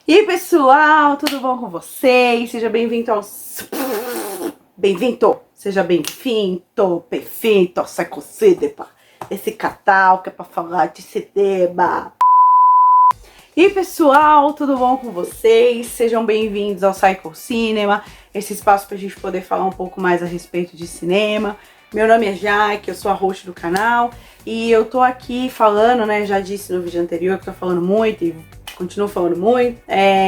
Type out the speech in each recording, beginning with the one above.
E aí, pessoal, tudo bom com vocês? Seja bem-vindo ao... Seja bem-vindo, perfeito, ao Psycho Cinema. Esse canal que é pra falar de cinema. E aí, pessoal, tudo bom com vocês? Sejam bem-vindos ao Psycho Cinema, esse espaço pra gente poder falar um pouco mais a respeito de cinema. Meu nome é Jaque, eu sou a host do canal e eu tô aqui falando, né, já disse no vídeo anterior que eu tô falando muito e continuo falando muito.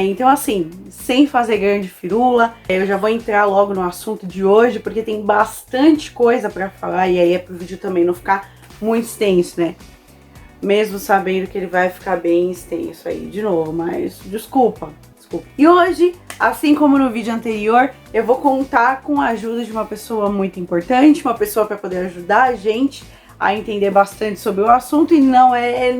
Então assim, sem fazer grande firula, eu já vou entrar logo no assunto de hoje, porque tem bastante coisa pra falar e aí é pro vídeo também não ficar muito extenso, né? Mesmo sabendo que ele vai ficar bem extenso aí de novo, mas desculpa. E hoje, assim como no vídeo anterior, eu vou contar com a ajuda de uma pessoa muito importante, uma pessoa para poder ajudar a gente a entender bastante sobre o assunto e não é...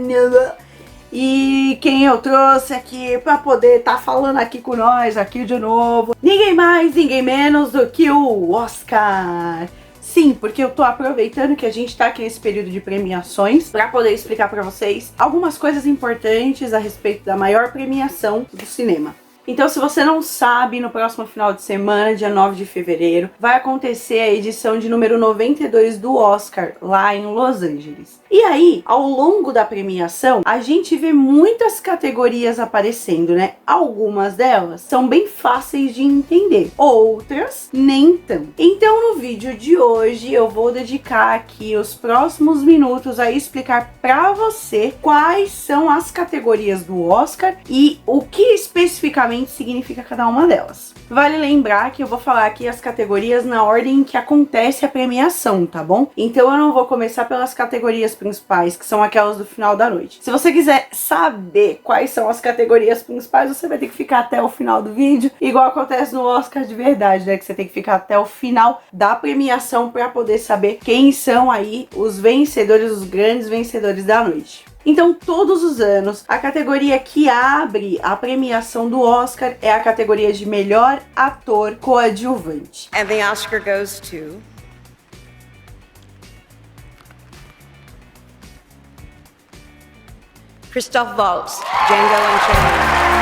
E quem eu trouxe aqui para poder estar falando aqui com nós, aqui de novo, ninguém mais, ninguém menos do que o Oscar. Sim, porque eu tô aproveitando que a gente tá aqui nesse período de premiações para poder explicar para vocês algumas coisas importantes a respeito da maior premiação do cinema. Então, se você não sabe, no próximo final de semana, dia 9 de fevereiro, vai acontecer a edição de número 92 do Oscar, lá em Los Angeles. E aí, ao longo da premiação, a gente vê muitas categorias aparecendo, né? Algumas delas são bem fáceis de entender, outras nem tanto. Então, no vídeo de hoje, eu vou dedicar aqui os próximos minutos a explicar pra você quais são as categorias do Oscar e o que especificamente significa cada uma delas. Vale lembrar que eu vou falar aqui as categorias na ordem que acontece a premiação, tá bom? Então eu não vou começar pelas categorias principais, que são aquelas do final da noite. Se você quiser saber quais são as categorias principais, você vai ter que ficar até o final do vídeo, igual acontece no Oscar de verdade, né? Que você tem que ficar até o final da premiação para poder saber quem são aí os vencedores, os grandes vencedores da noite. Então, todos os anos, a categoria que abre a premiação do Oscar é a categoria de melhor ator coadjuvante. And the Oscar goes to... Christoph Waltz, Django Unchained.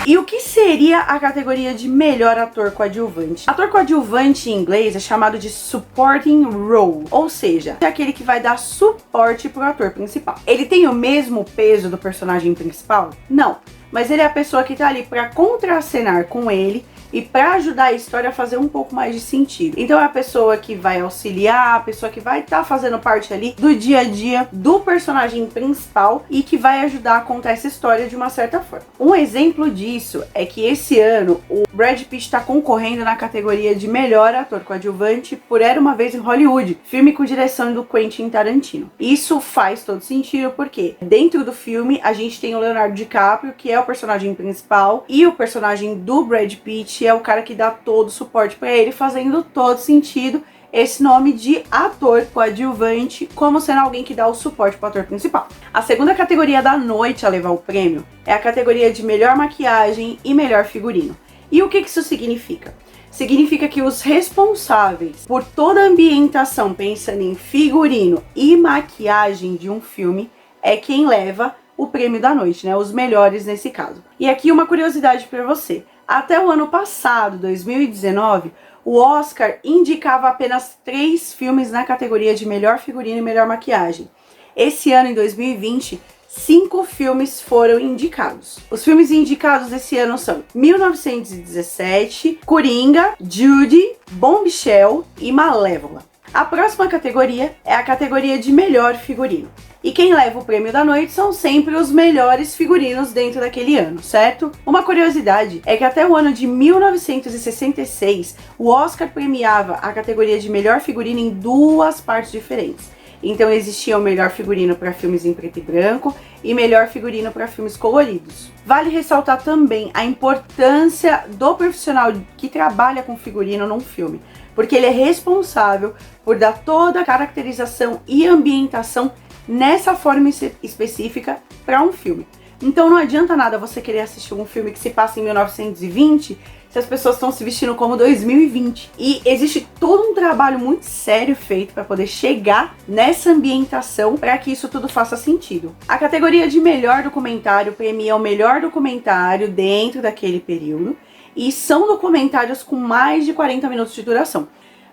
E o que seria a categoria de melhor ator coadjuvante? Ator coadjuvante em inglês é chamado de supporting role, ou seja, é aquele que vai dar suporte pro ator principal. Ele tem o mesmo peso do personagem principal? Não, mas ele é a pessoa que tá ali para contracenar com ele e para ajudar a história a fazer um pouco mais de sentido. Então é a pessoa que vai auxiliar, a pessoa que vai estar fazendo parte ali do dia a dia do personagem principal e que vai ajudar a contar essa história de uma certa forma. Um exemplo disso é que esse ano o Brad Pitt está concorrendo na categoria de melhor ator coadjuvante por Era Uma Vez em Hollywood, filme com direção do Quentin Tarantino. Isso faz todo sentido porque dentro do filme a gente tem o Leonardo DiCaprio, que é o personagem principal, e o personagem do Brad Pitt é o cara que dá todo o suporte para ele, fazendo todo sentido esse nome de ator coadjuvante como sendo alguém que dá o suporte para o ator principal. A segunda categoria da noite a levar o prêmio é a categoria de melhor maquiagem e melhor figurino. E o que isso significa? Significa que os responsáveis por toda a ambientação, pensando em figurino e maquiagem de um filme, é quem leva o prêmio da noite, né? Os melhores nesse caso. E aqui uma curiosidade para você. Até o ano passado, 2019, o Oscar indicava apenas 3 filmes na categoria de melhor figurino e melhor maquiagem. Esse ano, em 2020, 5 filmes foram indicados. Os filmes indicados desse ano são 1917, Coringa, Judy, Bombshell e Malévola. A próxima categoria é a categoria de melhor figurino. E quem leva o prêmio da noite são sempre os melhores figurinos dentro daquele ano, certo? Uma curiosidade é que até o ano de 1966, o Oscar premiava a categoria de melhor figurino em 2 partes diferentes. Então existia o melhor figurino para filmes em preto e branco e melhor figurino para filmes coloridos. Vale ressaltar também a importância do profissional que trabalha com figurino num filme, porque ele é responsável por dar toda a caracterização e ambientação nessa forma específica para um filme. Então não adianta nada você querer assistir um filme que se passa em 1920 se as pessoas estão se vestindo como 2020. E existe todo um trabalho muito sério feito para poder chegar nessa ambientação para que isso tudo faça sentido. A categoria de melhor documentário premia o melhor documentário dentro daquele período e são documentários com mais de 40 minutos de duração.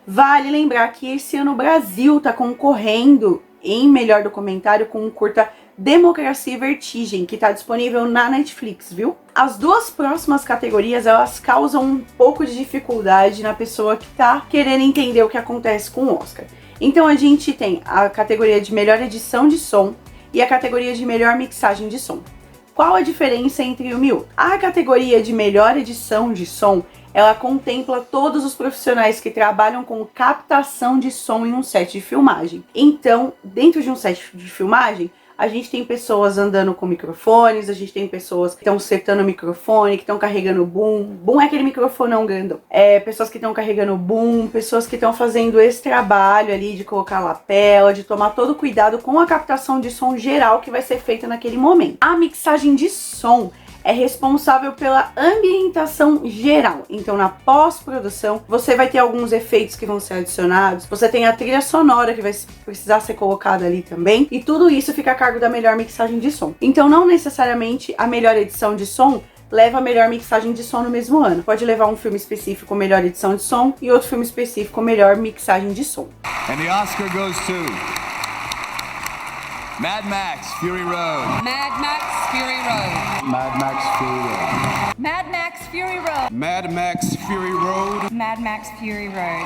Vale lembrar que esse ano o Brasil está concorrendo em melhor documentário com um curta Democracia e Vertigem, que está disponível na Netflix, viu? As duas próximas categorias, elas causam um pouco de dificuldade na pessoa que tá querendo entender o que acontece com o Oscar. Então a gente tem a categoria de melhor edição de som e a categoria de melhor mixagem de som. Qual a diferença entre uma e outra? A categoria de melhor edição de som, ela contempla todos os profissionais que trabalham com captação de som em um set de filmagem. Então, dentro de um set de filmagem, a gente tem pessoas andando com microfones, a gente tem pessoas que estão setando o microfone, que estão carregando boom. Boom é aquele microfonão grandão. Pessoas que estão carregando boom, pessoas que estão fazendo esse trabalho ali de colocar lapela, de tomar todo o cuidado com a captação de som geral que vai ser feita naquele momento. A mixagem de som é responsável pela ambientação geral. Então, na pós-produção, você vai ter alguns efeitos que vão ser adicionados, você tem a trilha sonora que vai precisar ser colocada ali também, e tudo isso fica a cargo da melhor mixagem de som. Então, não necessariamente a melhor edição de som leva a melhor mixagem de som no mesmo ano. Pode levar um filme específico melhor edição de som e outro filme específico melhor mixagem de som. And the Oscar goes to Mad Max Fury Road. Mad Max Fury Road. Mad Max Fury Road. Mad Max Fury Road. Mad Max Fury Road. Mad Max Fury Road.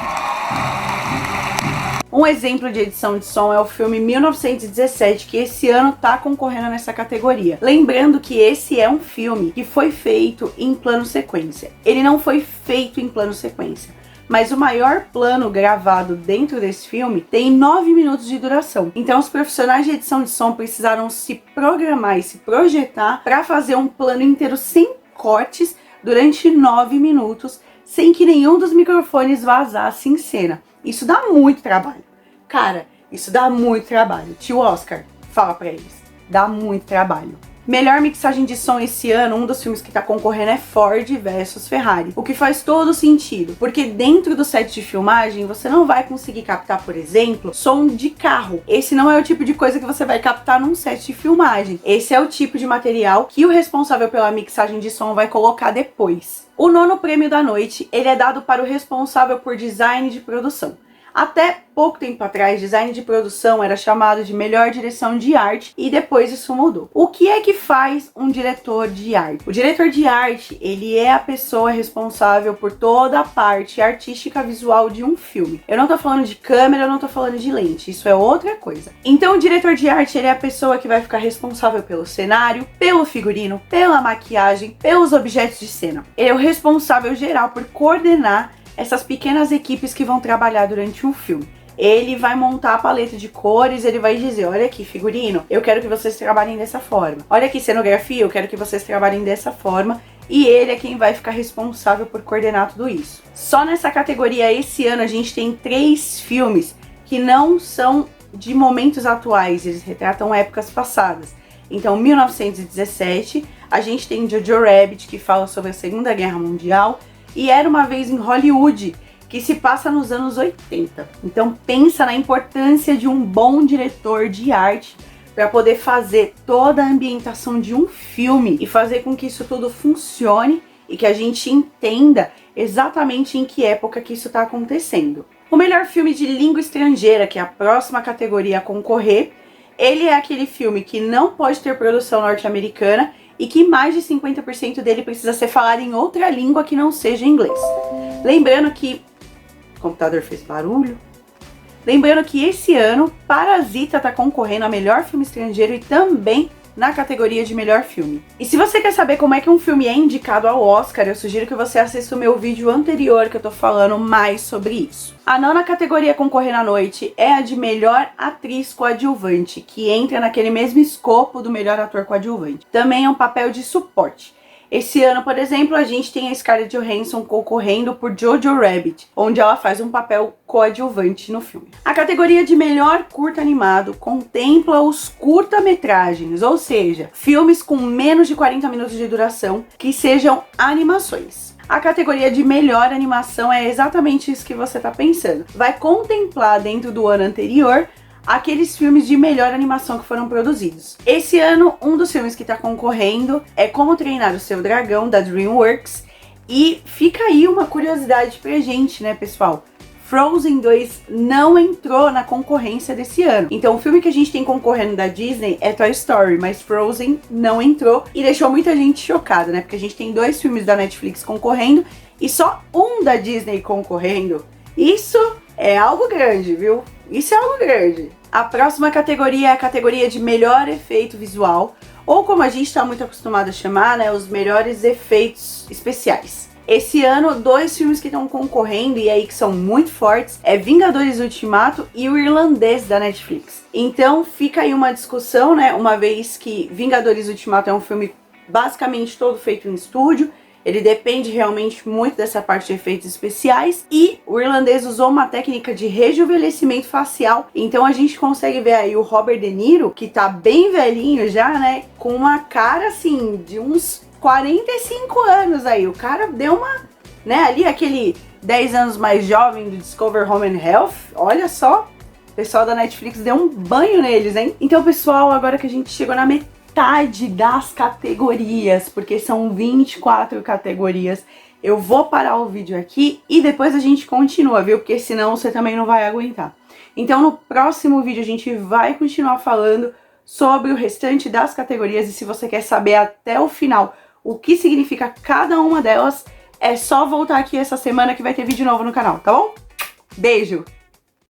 Um exemplo de edição de som é o filme 1917, que esse ano tá concorrendo nessa categoria. Lembrando que esse é um filme que foi feito em plano sequência. Ele não foi feito em plano sequência, mas o maior plano gravado dentro desse filme tem 9 minutos de duração. Então os profissionais de edição de som precisaram se programar e se projetar para fazer um plano inteiro sem cortes durante 9 minutos, sem que nenhum dos microfones vazasse em cena. Isso dá muito trabalho. Cara, isso dá muito trabalho. Tio Oscar, fala pra eles. Dá muito trabalho. Melhor mixagem de som esse ano, um dos filmes que tá concorrendo é Ford versus Ferrari. O que faz todo sentido, porque dentro do set de filmagem você não vai conseguir captar, por exemplo, som de carro. Esse não é o tipo de coisa que você vai captar num set de filmagem. Esse é o tipo de material que o responsável pela mixagem de som vai colocar depois. O nono prêmio da noite, ele é dado para o responsável por design de produção. Até pouco tempo atrás, design de produção era chamado de melhor direção de arte e depois isso mudou. O que é que faz um diretor de arte? O diretor de arte, ele é a pessoa responsável por toda a parte artística visual de um filme. Eu não tô falando de câmera, eu não tô falando de lente, isso é outra coisa. Então o diretor de arte, ele é a pessoa que vai ficar responsável pelo cenário, pelo figurino, pela maquiagem, pelos objetos de cena. Ele é o responsável geral por coordenar essas pequenas equipes que vão trabalhar durante um filme. Ele vai montar a paleta de cores, ele vai dizer, olha aqui, figurino, eu quero que vocês trabalhem dessa forma. Olha aqui, cenografia, eu quero que vocês trabalhem dessa forma. E ele é quem vai ficar responsável por coordenar tudo isso. Só nessa categoria, esse ano, a gente tem 3 filmes que não são de momentos atuais, eles retratam épocas passadas. Então, 1917, a gente tem Jojo Rabbit, que fala sobre a Segunda Guerra Mundial, e Era Uma Vez em Hollywood, que se passa nos anos 80. Então pensa na importância de um bom diretor de arte para poder fazer toda a ambientação de um filme e fazer com que isso tudo funcione e que a gente entenda exatamente em que época que isso está acontecendo. O melhor filme de língua estrangeira, que é a próxima categoria a concorrer, ele é aquele filme que não pode ter produção norte-americana e que mais de 50% dele precisa ser falado em outra língua que não seja inglês. Lembrando que... O computador fez barulho. Lembrando que esse ano, Parasita tá concorrendo a melhor filme estrangeiro e também na categoria de melhor filme. E se você quer saber como é que um filme é indicado ao Oscar, eu sugiro que você assista o meu vídeo anterior que eu tô falando mais sobre isso. A nona categoria concorrendo à noite é a de melhor atriz coadjuvante, que entra naquele mesmo escopo do melhor ator coadjuvante. Também é um papel de suporte. Esse ano, por exemplo, a gente tem a Scarlett Johansson concorrendo por Jojo Rabbit, onde ela faz um papel coadjuvante no filme. A categoria de melhor curta animado contempla os curta-metragens, ou seja, filmes com menos de 40 minutos de duração que sejam animações. A categoria de melhor animação é exatamente isso que você tá pensando. Vai contemplar dentro do ano anterior aqueles filmes de melhor animação que foram produzidos. Esse ano, um dos filmes que tá concorrendo é Como Treinar o Seu Dragão, da DreamWorks. E fica aí uma curiosidade pra gente, né, pessoal? Frozen 2 não entrou na concorrência desse ano. Então o filme que a gente tem concorrendo da Disney é Toy Story, mas Frozen não entrou e deixou muita gente chocada, né? Porque a gente tem 2 filmes da Netflix concorrendo e só um da Disney concorrendo. Isso é algo grande, viu? Isso é algo grande. A próxima categoria é a categoria de melhor efeito visual, ou como a gente tá muito acostumado a chamar, né, os melhores efeitos especiais. Esse ano, 2 filmes que estão concorrendo e aí que são muito fortes é Vingadores Ultimato e O Irlandês da Netflix. Então fica aí uma discussão, né? Uma vez que Vingadores Ultimato é um filme basicamente todo feito em estúdio, ele depende realmente muito dessa parte de efeitos especiais, e o Irlandês usou uma técnica de rejuvenescimento facial, então a gente consegue ver aí o Robert De Niro, que tá bem velhinho já, né? Com uma cara assim de uns 45 anos aí, o cara deu uma, né, ali aquele 10 anos mais jovem do Discover Home and Health, olha só, o pessoal da Netflix deu um banho neles, hein? Então, pessoal, agora que a gente chegou na metade das categorias, porque são 24 categorias, eu vou parar o vídeo aqui e depois a gente continua, viu? Porque senão você também não vai aguentar. Então, no próximo vídeo a gente vai continuar falando sobre o restante das categorias, e se você quer saber até o final o que significa cada uma delas, é só voltar aqui essa semana que vai ter vídeo novo no canal, tá bom? Beijo!